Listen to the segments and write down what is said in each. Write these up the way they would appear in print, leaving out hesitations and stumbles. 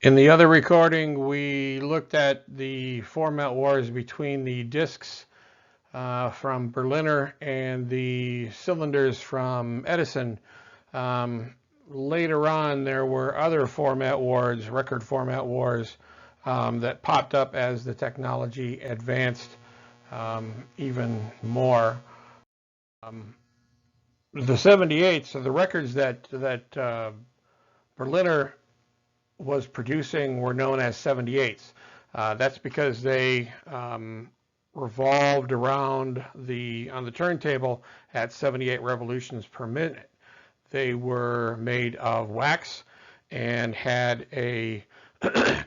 In the other recording, we looked at the format wars between the discs from Berliner and the cylinders from Edison. Later on, there were other format wars, record format wars, that popped up as the technology advanced even more. The 78, so the records that Berliner was producing were known as 78s. That's because they revolved around on the turntable at 78 revolutions per minute. They were made of wax and had a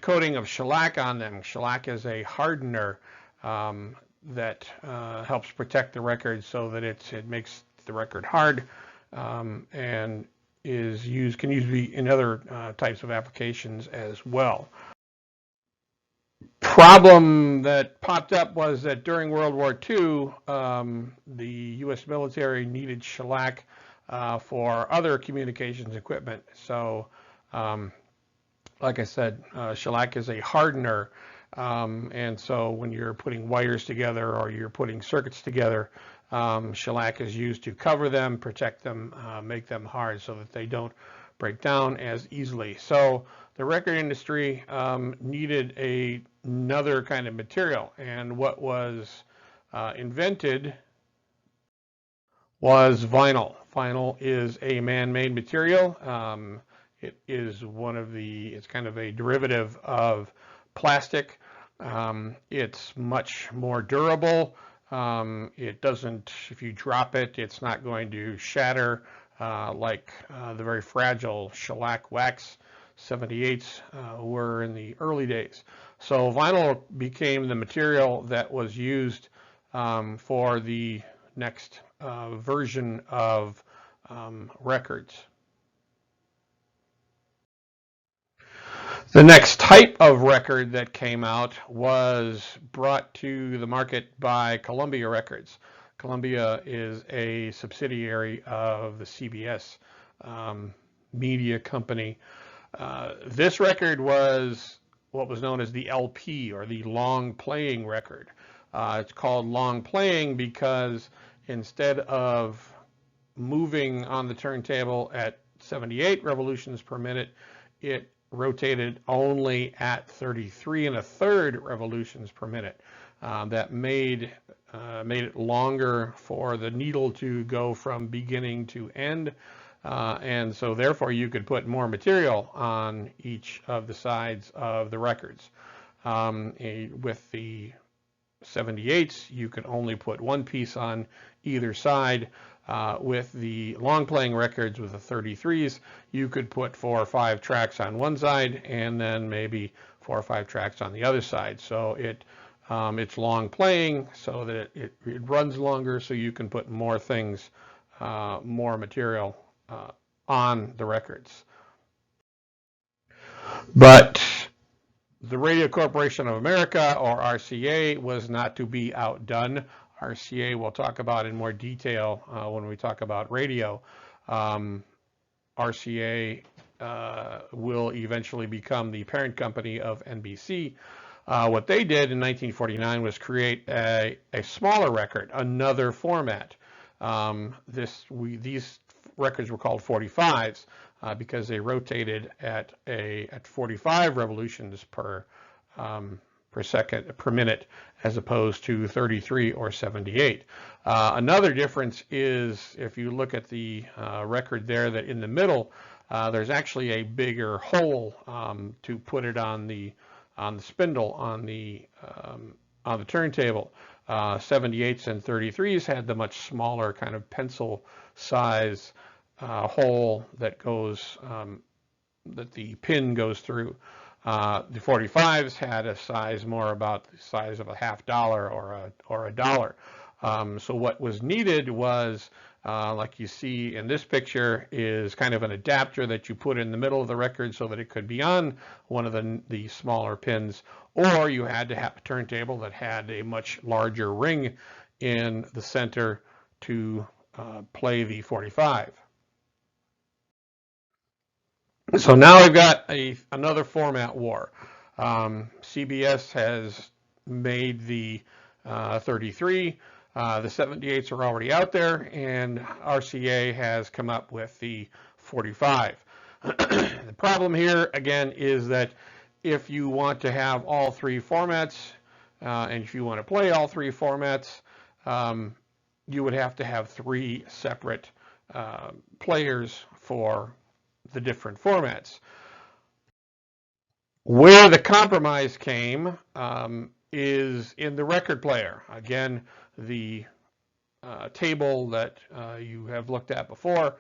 coating of shellac on them. Shellac is a hardener that helps protect the record so that it makes the record hard and can be in other types of applications as well. Problem that popped up was that during World War II, the U.S. military needed shellac for other communications equipment. So, like I said, shellac is a hardener, and so when you're putting wires together or you're putting circuits together, shellac is used to cover them, protect them, make them hard so that they don't break down as easily. So the record industry needed another kind of material, and what was invented was vinyl. Vinyl is a man-made material. It's kind of a derivative of plastic. It's much more durable. It doesn't, if you drop it, it's not going to shatter like the very fragile shellac wax 78s were in the early days. So vinyl became the material that was used for the next version of records. The next type of record that came out was brought to the market by Columbia Records. Columbia is a subsidiary of the CBS media company. This record was what was known as the LP, or the long playing record. It's called long playing because instead of moving on the turntable at 78 revolutions per minute, it rotated only at 33 1/3 revolutions per minute. That made it longer for the needle to go from beginning to end, and so therefore you could put more material on each of the sides of the records. With the 78s, you could only put one piece on either side. With the long playing records with the 33s, you could put 4 or 5 tracks on one side and then maybe 4 or 5 tracks on the other side. So it's long playing so that it runs longer, so you can put more things, more material on the records. But the Radio Corporation of America, or RCA, was not to be outdone. RCA we'll talk about in more detail when we talk about radio. RCA will eventually become the parent company of NBC. What they did in 1949 was create a smaller record, another format. These records were called 45s because they rotated at 45 revolutions per minute, as opposed to 33 or 78. Another difference is if you look at the record there, that in the middle there's actually a bigger hole to put it on the spindle on the turntable. 78s and 33s had the much smaller kind of pencil size hole that that the pin goes through. The 45s had a size more about the size of a $50 or a dollar. So what was needed was, like you see in this picture, is kind of an adapter that you put in the middle of the record so that it could be on one of the smaller pins, or you had to have a turntable that had a much larger ring in the center to play the 45. So now I've got another format war. CBS has made the 33. The 78s are already out there, and RCA has come up with the 45. The problem here, again, is that if you want to have all three formats, and if you want to play all three formats, you would have to have three separate players for the different formats. Where the compromise came is in the record player. Again, the table that you have looked at before,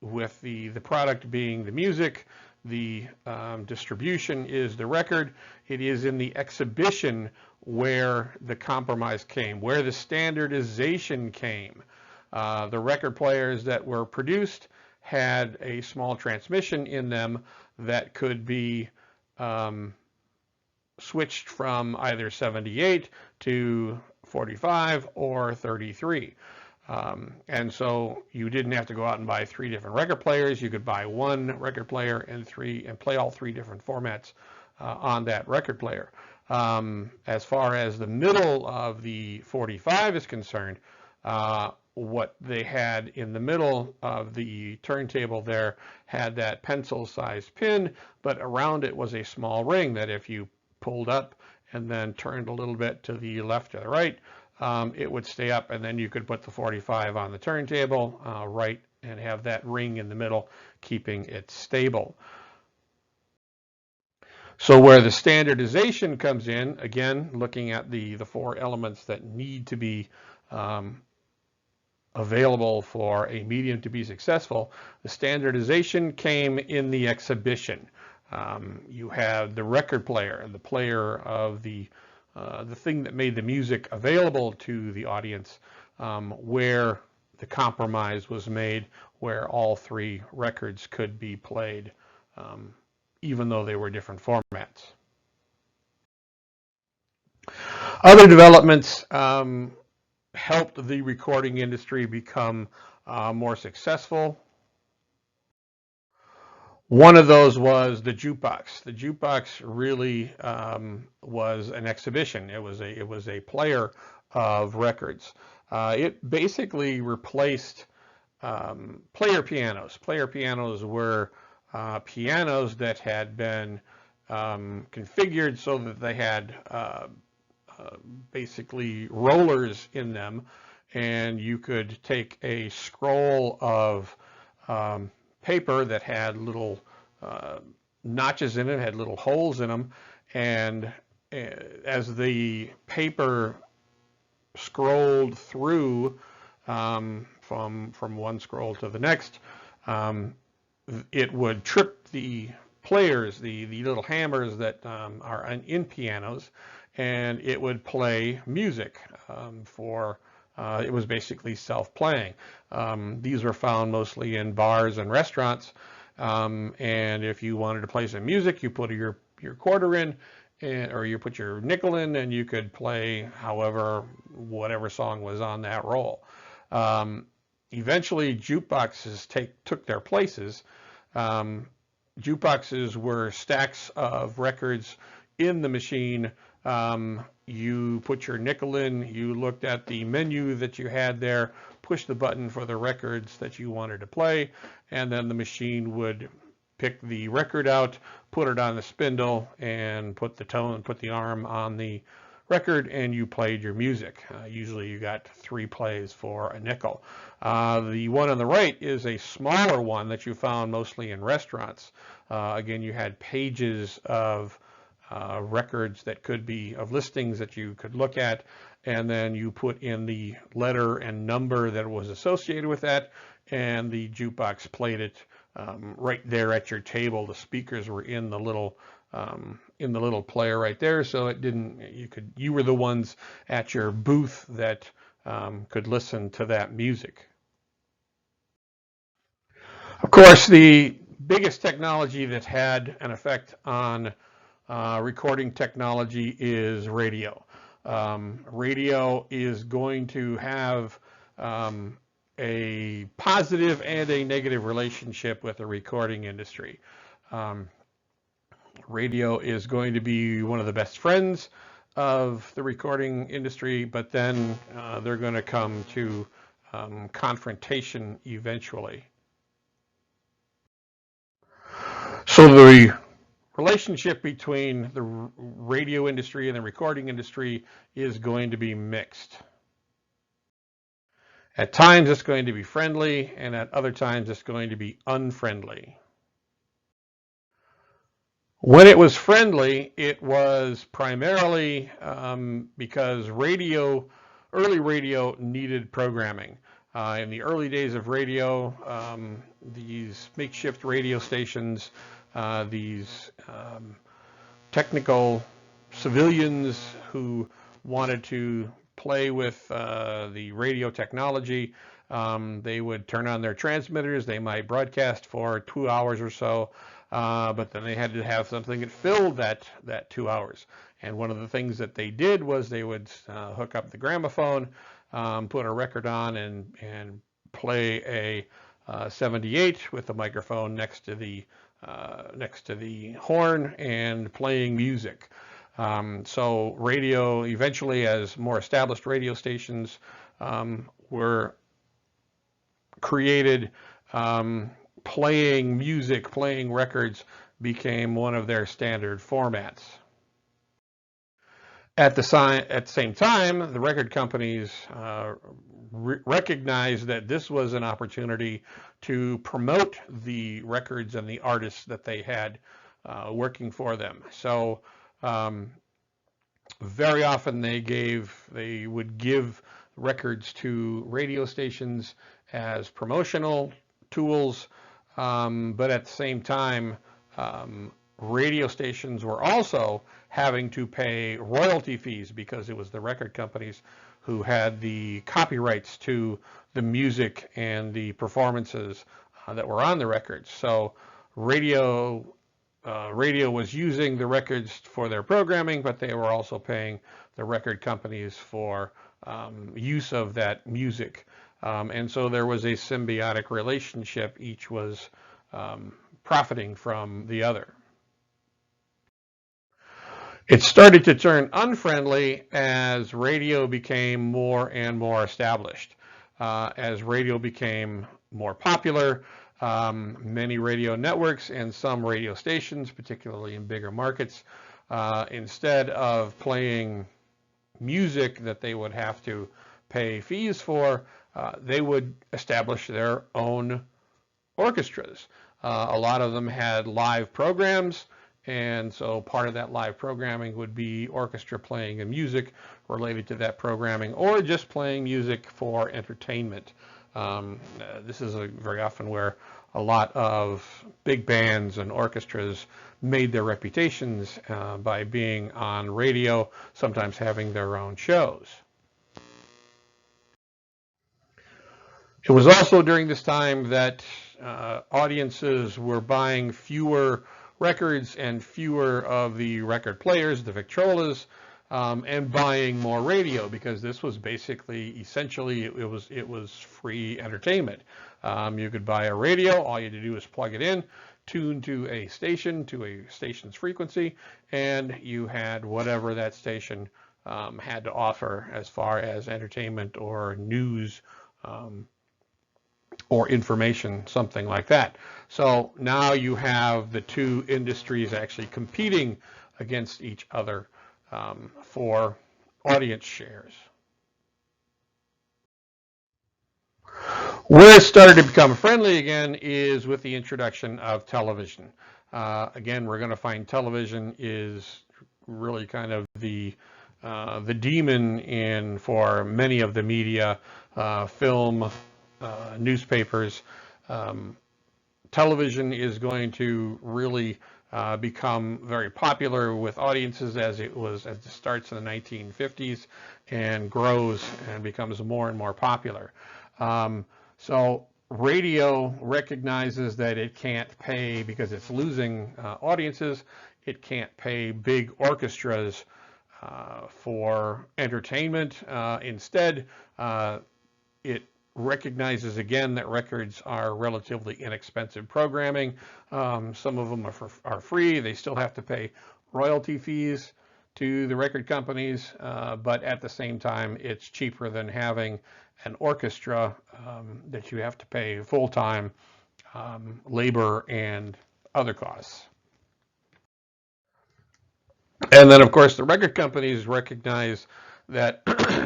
with the product being the music, the distribution is the record. It is in the exhibition where the compromise came, where the standardization came. The record players that were produced had a small transmission in them that could be switched from either 78 to 45 or 33. And so you didn't have to go out and buy three different record players. You could buy one record player and play all three different formats on that record player. As far as the middle of the 45 is concerned, what they had in the middle of the turntable there had that pencil-sized pin, but around it was a small ring that if you pulled up and then turned a little bit to the left or the right, it would stay up, and then you could put the 45 on the turntable right and have that ring in the middle, keeping it stable. So where the standardization comes in, again, looking at the four elements that need to be available for a medium to be successful, the standardization came in the exhibition. You had the record player, the player of the thing that made the music available to the audience, where the compromise was made, where all three records could be played, even though they were different formats. Other developments helped the recording industry become more successful. One of those was the jukebox. The jukebox really was an exhibition. It was a player of records. It basically replaced player pianos. Player pianos were pianos that had been configured so that they had basically rollers in them, and you could take a scroll of paper that had little notches in it, had little holes in them, and as the paper scrolled through from one scroll to the next, it would trip the players, the little hammers that are in pianos, and it would play music it was basically self-playing. These were found mostly in bars and restaurants, and if you wanted to play some music, you put your quarter in, or you put your nickel in, and you could play whatever song was on that roll. Eventually, jukeboxes took their places. Jukeboxes were stacks of records in the machine. You put your nickel in, you looked at the menu that you had there, pushed the button for the records that you wanted to play, and then the machine would pick the record out, put it on the spindle, and put the arm on the record, and you played your music. Usually you got 3 plays for a nickel. The one on the right is a smaller one that you found mostly in restaurants. Again, you had pages of records that could be of listings that you could look at, and then you put in the letter and number that was associated with that, and the jukebox played it right there at your table. The speakers were in the little player right there, so it didn't. You were the ones at your booth that could listen to that music. Of course, the biggest technology that had an effect on recording technology is radio. Radio is going to have a positive and a negative relationship with the recording industry. Radio is going to be one of the best friends of the recording industry, but then they're going to come to confrontation eventually. So the relationship between the radio industry and the recording industry is going to be mixed. At times it's going to be friendly, and at other times it's going to be unfriendly. When it was friendly, it was primarily because early radio needed programming. In the early days of radio, these makeshift radio stations, these technical civilians who wanted to play with the radio technology, they would turn on their transmitters. They might broadcast for 2 hours or so, but then they had to have something that filled that 2 hours. And one of the things that they did was they would hook up the gramophone, put a record on, and play a 78 with the microphone next to the horn and playing music. So radio, eventually, as more established radio stations were created, playing music, playing records became one of their standard formats. At the same time, the record companies recognized that this was an opportunity to promote the records and the artists that they had working for them. So very often they would give records to radio stations as promotional tools, but at the same time, radio stations were also having to pay royalty fees because it was the record companies who had the copyrights to the music and the performances that were on the records. So radio was using the records for their programming, but they were also paying the record companies for use of that music. And so there was a symbiotic relationship. Each was profiting from the other. It started to turn unfriendly as radio became more and more established. As radio became more popular, many radio networks and some radio stations, particularly in bigger markets, instead of playing music that they would have to pay fees for, they would establish their own orchestras. A lot of them had live programs, and so part of that live programming would be orchestra playing the music related to that programming, or just playing music for entertainment. This is very often where a lot of big bands and orchestras made their reputations by being on radio, sometimes having their own shows. It was also during this time that audiences were buying fewer records and fewer of the record players, the Victrolas, and buying more radio, because this was basically, essentially, it was free entertainment. You could buy a radio. All you had to do was plug it in, tune to a station's frequency, and you had whatever that station had to offer as far as entertainment or news or information, something like that. So now you have the two industries actually competing against each other for audience shares. Where it started to become friendly again is with the introduction of television. Again, we're going to find television is really kind of the demon for many of the media, film, newspapers. Television is going to really become very popular with audiences as it starts in the 1950s and grows and becomes more and more popular. So radio recognizes that it can't pay, because it's losing audiences, it can't pay big orchestras for entertainment. Instead, it recognizes again that records are relatively inexpensive programming. Some of them are free. They still have to pay royalty fees to the record companies, but at the same time, it's cheaper than having an orchestra that you have to pay full-time labor and other costs. And then, of course, the record companies recognize that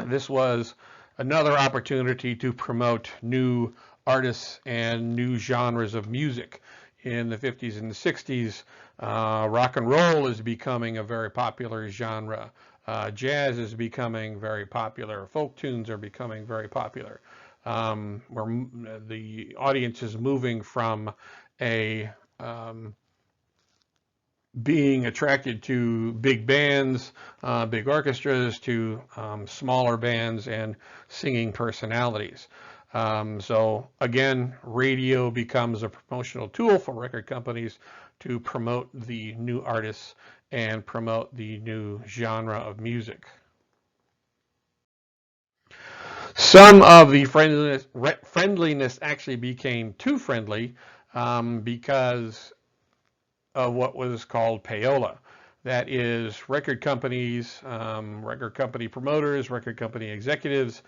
this was another opportunity to promote new artists and new genres of music. In the 50s and the 60s, rock and roll is becoming a very popular genre. Jazz is becoming very popular. Folk tunes are becoming very popular. Where the audience is moving from a being attracted to big bands, big orchestras, to smaller bands and singing personalities. So again, radio becomes a promotional tool for record companies to promote the new artists and promote the new genre of music. Some of the friendliness actually became too friendly because of what was called payola. That is record companies, record company promoters, record company executives.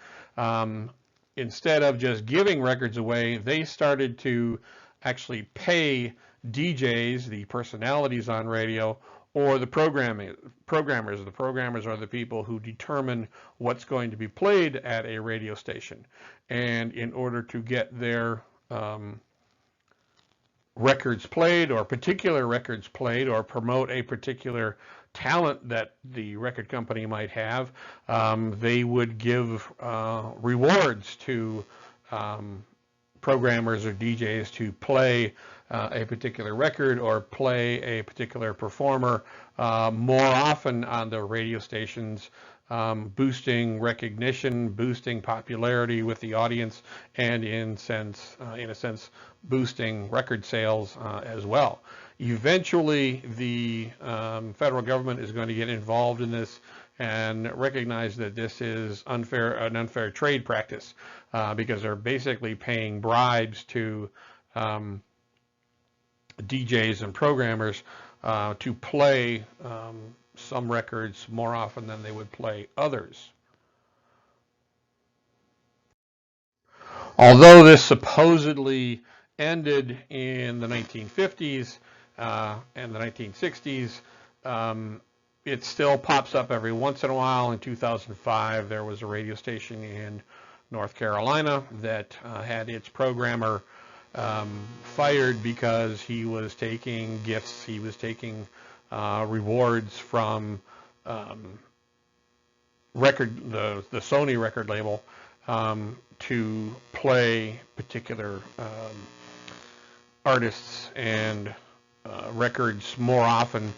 Instead of just giving records away, they started to actually pay DJs, the personalities on radio, or the programmers. The programmers are the people who determine what's going to be played at a radio station. And in order to get their records played, or particular records played, or promote a particular talent that the record company might have, they would give rewards to programmers or DJs to play a particular record or play a particular performer more often on the radio stations, boosting recognition, boosting popularity with the audience, and in a sense, boosting record sales as well. Eventually, the federal government is going to get involved in this and recognize that this is an unfair trade practice because they're basically paying bribes to DJs and programmers to play some records more often than they would play others. Although this supposedly ended in the 1950s and the 1960s, it still pops up every once in a while. In 2005, there was a radio station in North Carolina that had its programmer fired because he was taking gifts, he was taking rewards from the Sony record label to play particular artists and records more often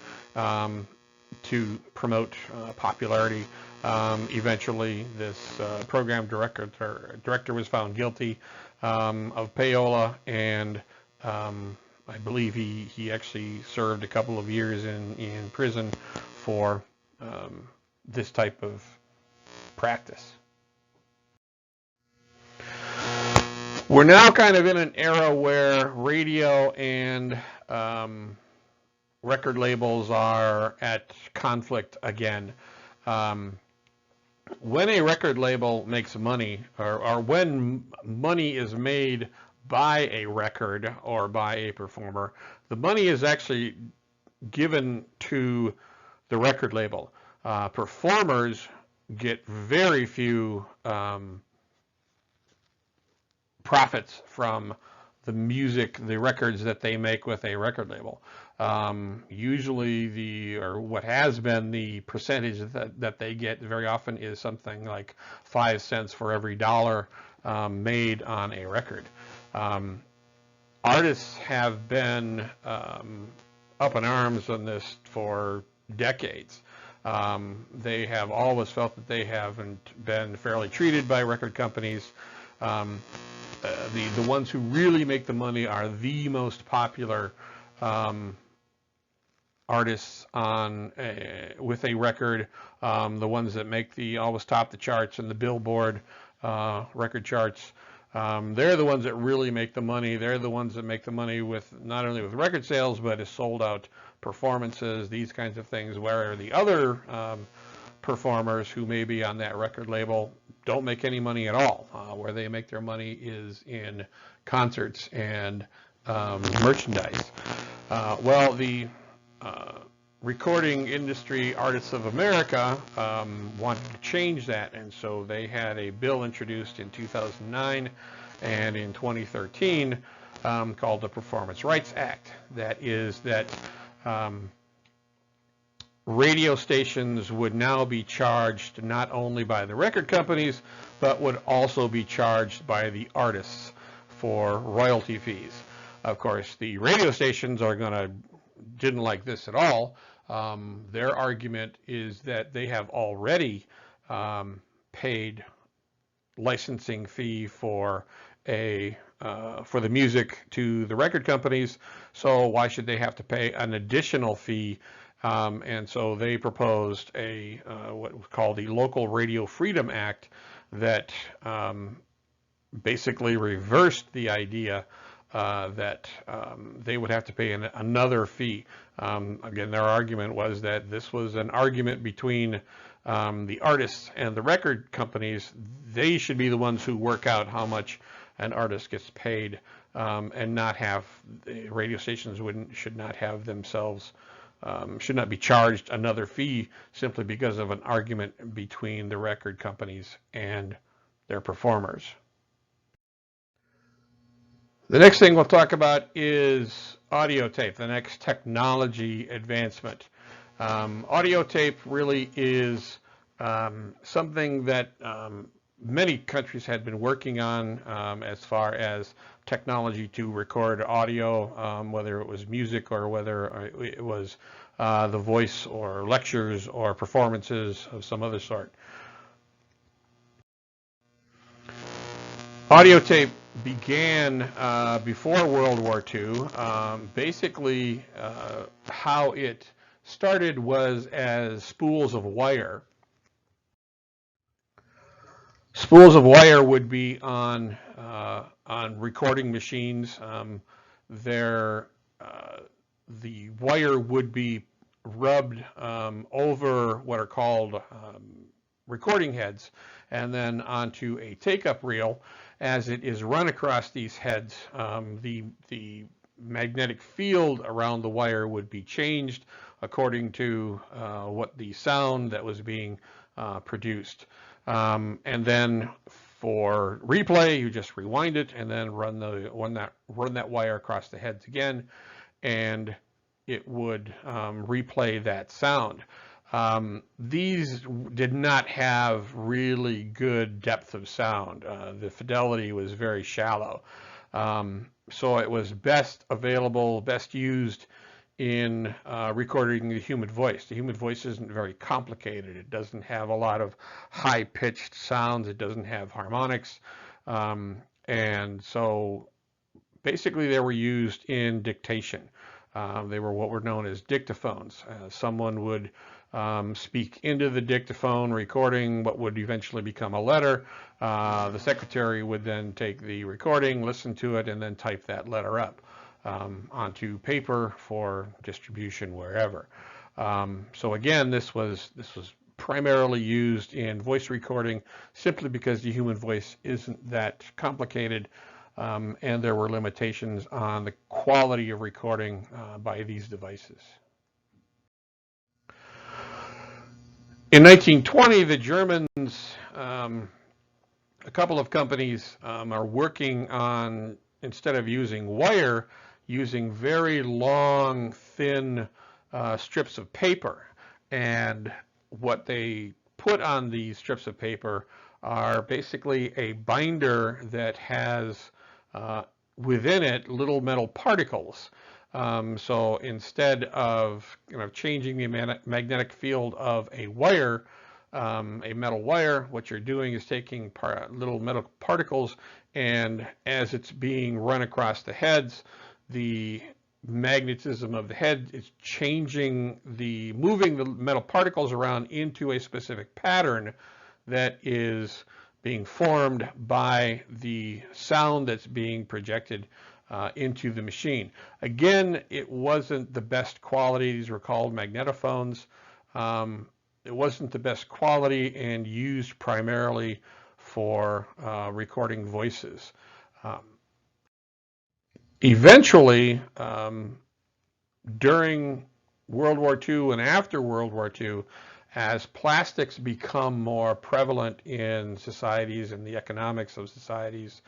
to promote popularity. Eventually, this program director was found guilty of payola, and I believe he actually served a couple of years in prison for this type of practice. We're now kind of in an era where radio and record labels are at conflict again. When a record label makes money, or when money is made by a record or by a performer, the money is actually given to the record label. Performers get very few profits from the music, the records that they make with a record label. Usually what has been the percentage that they get very often is something like 5 cents for every dollar made on a record. Artists have been up in arms on this for decades. They have always felt that they haven't been fairly treated by record companies. The ones who really make the money are the most popular artists with a record, the ones that always top the charts and the Billboard record charts. They're the ones that really make the money. They're the ones that make the money with not only with record sales, but as sold out performances, these kinds of things, where the other performers who may be on that record label don't make any money at all. Where they make their money is in concerts and merchandise. Well, the Recording Industry Artists of America wanted to change that, and so they had a bill introduced in 2009 and in 2013 called the Performance Rights Act. That is that radio stations would now be charged not only by the record companies, but would also be charged by the artists for royalty fees. Of course, the radio stations didn't like this at all. Their argument is that they have already paid licensing fee for the music to the record companies, so why should they have to pay an additional fee? And so they proposed what was called the Local Radio Freedom Act that basically reversed the idea that they would have to pay another fee. Again, their argument was that this was an argument between the artists and the record companies. They should be the ones who work out how much an artist gets paid, and not have radio stations should not have themselves should not be charged another fee simply because of an argument between the record companies and their performers. The next thing we'll talk about is audio tape, the next technology advancement. Audio tape really is something that many countries had been working on as far as technology to record audio, whether it was music or whether it was the voice or lectures or performances of some other sort. Audio tape began before World War II. Basically, how it started was as spools of wire. Spools of wire would be on recording machines. The wire would be rubbed over what are called recording heads, and then onto a take-up reel. As it is run across these heads, the magnetic field around the wire would be changed according to what the sound that was being produced. And then for replay, you just rewind it and then run that wire across the heads again, and it would replay that sound. These did not have really good depth of sound. The fidelity was very shallow. So it was best used in recording the human voice. The human voice isn't very complicated. It doesn't have a lot of high-pitched sounds. It doesn't have harmonics. And so basically they were used in dictation. They were what were known as dictaphones. Someone would speak into the dictaphone, recording what would eventually become a letter. The secretary would then take the recording, listen to it, and then type that letter up onto paper for distribution wherever. So again, this was primarily used in voice recording simply because the human voice isn't that complicated, and there were limitations on the quality of recording by these devices. In 1920, the Germans, a couple of companies are working on, instead of using wire, using very long, thin strips of paper. And what they put on these strips of paper are basically a binder that has within it little metal particles. So instead of changing the magnetic field of a wire, a metal wire, what you're doing is taking little metal particles, and as it's being run across the heads, the magnetism of the head is moving the metal particles around into a specific pattern that is being formed by the sound that's being projected into the machine. Again, it wasn't the best quality. These were called magnetophones. It wasn't the best quality and used primarily for recording voices. Eventually, during World War II and after World War II, as plastics become more prevalent in societies and the economics of societies,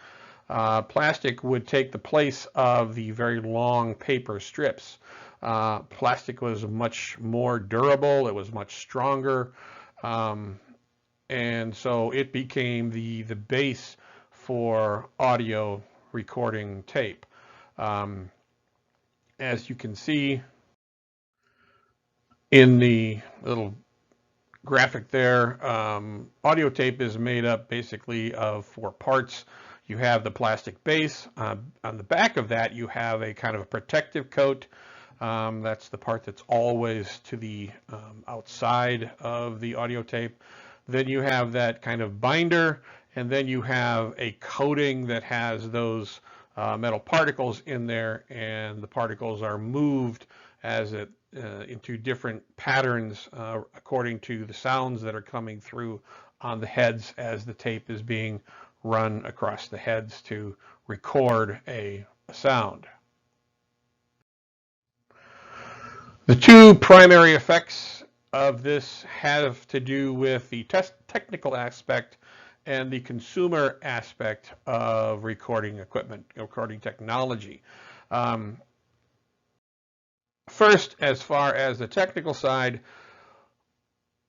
plastic would take the place of the very long paper strips. Plastic was much more durable, it was much stronger, and so it became the base for audio recording tape. As you can see in the little graphic there, audio tape is made up basically of 4 parts. You have the plastic base. On the back of that, you have a kind of a protective coat. That's the part that's always to the outside of the audio tape. Then you have that kind of binder, and then you have a coating that has those metal particles in there, and the particles are moved as it into different patterns according to the sounds that are coming through on the heads as the tape is being run across the heads to record a sound. The 2 primary effects of this have to do with the technical aspect and the consumer aspect of recording equipment, recording technology. First, as far as the technical side,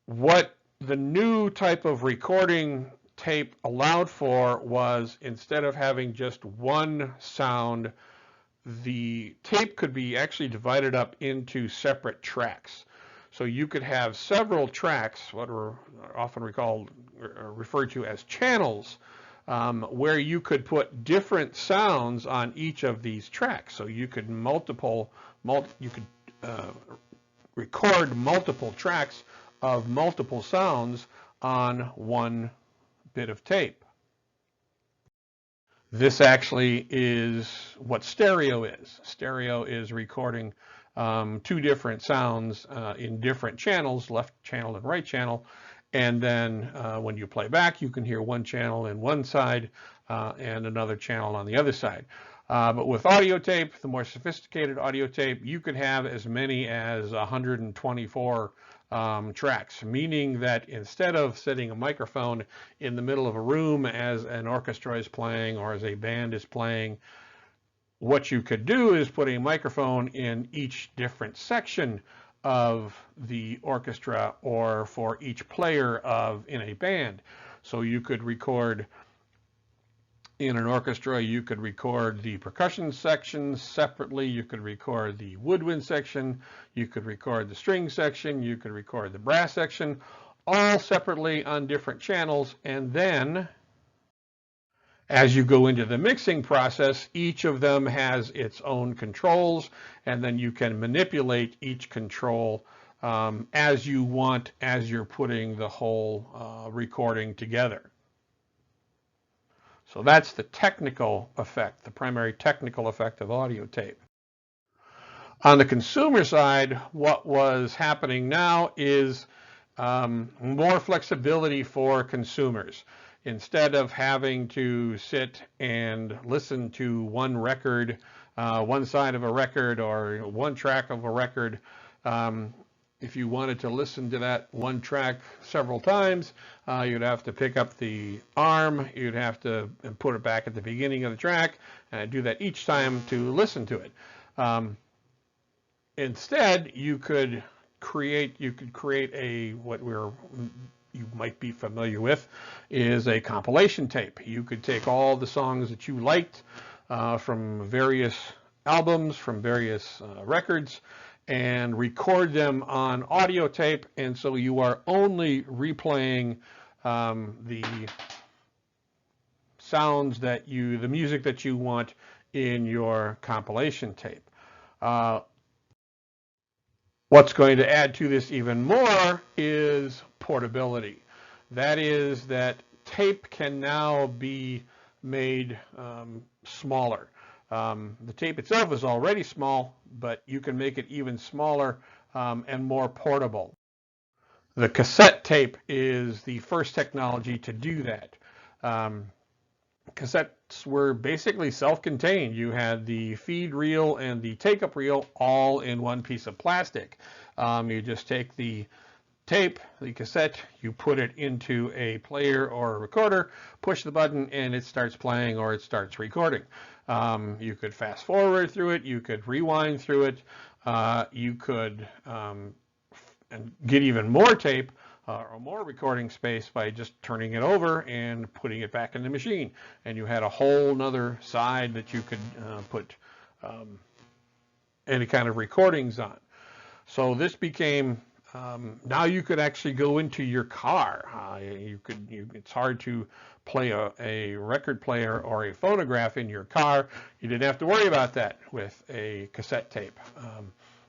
what the new type of recording tape allowed for was, instead of having just one sound, the tape could be actually divided up into separate tracks. So you could have several tracks, what are often referred to as channels, where you could put different sounds on each of these tracks. So you could record multiple tracks of multiple sounds on one bit of tape. This actually is what stereo is. Stereo is recording 2 different sounds in different channels, left channel and right channel, and then when you play back, you can hear one channel in one side and another channel on the other side. But with audio tape, the more sophisticated audio tape, you could have as many as 124 tracks, meaning that instead of setting a microphone in the middle of a room as an orchestra is playing or as a band is playing, what you could do is put a microphone in each different section of the orchestra or for each player in a band. So you could record in an orchestra, you could record the percussion section separately, you could record the woodwind section, you could record the string section, you could record the brass section, all separately on different channels, and then as you go into the mixing process, each of them has its own controls, and then you can manipulate each control as you want as you're putting the whole recording together. So that's the technical effect, the primary technical effect of audio tape. On the consumer side, what was happening now is more flexibility for consumers. Instead of having to sit and listen to one record, one side of a record or one track of a record, if you wanted to listen to that one track several times, you'd have to pick up the arm, you'd have to put it back at the beginning of the track, and do that each time to listen to it. Instead, you could create a you might be familiar with is a compilation tape. You could take all the songs that you liked from various albums, from various records, and record them on audio tape, and so you are only replaying the sounds the music that you want in your compilation tape. What's going to add to this even more is portability. That is that tape can now be made smaller. The tape itself is already small, but you can make it even smaller and more portable. The cassette tape is the first technology to do that. Cassettes were basically self-contained. You had the feed reel and the take-up reel all in one piece of plastic. You just take the tape, the cassette, you put it into a player or a recorder, push the button, and it starts playing or it starts recording. You could fast forward through it, you could rewind through it, you could and get even more tape or more recording space by just turning it over and putting it back in the machine. And you had a whole nother side that you could put any kind of recordings on. So this became, now you could actually go into your car. It's hard to play a record player or a phonograph in your car. You didn't have to worry about that with a cassette tape.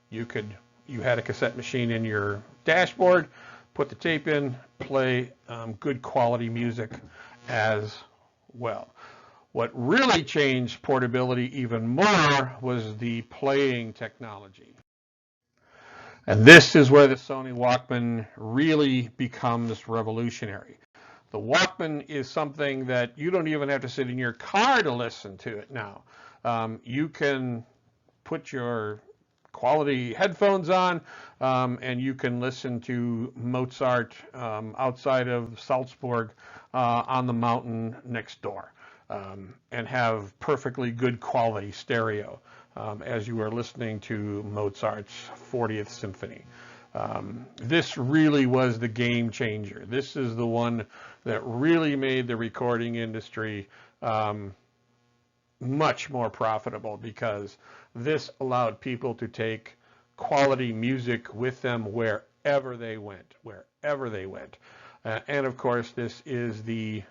You had a cassette machine in your dashboard, put the tape in, play good quality music as well. What really changed portability even more was the playing technology. And this is where the Sony Walkman really becomes revolutionary. The Walkman is something that you don't even have to sit in your car to listen to it now. You can put your quality headphones on and you can listen to Mozart outside of Salzburg on the mountain next door and have perfectly good quality stereo as you are listening to Mozart's 40th Symphony. This really was the game changer. This is the one that really made the recording industry much more profitable, because this allowed people to take quality music with them wherever they went, and of course, this is the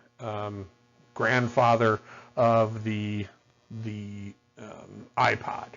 grandfather of the iPod.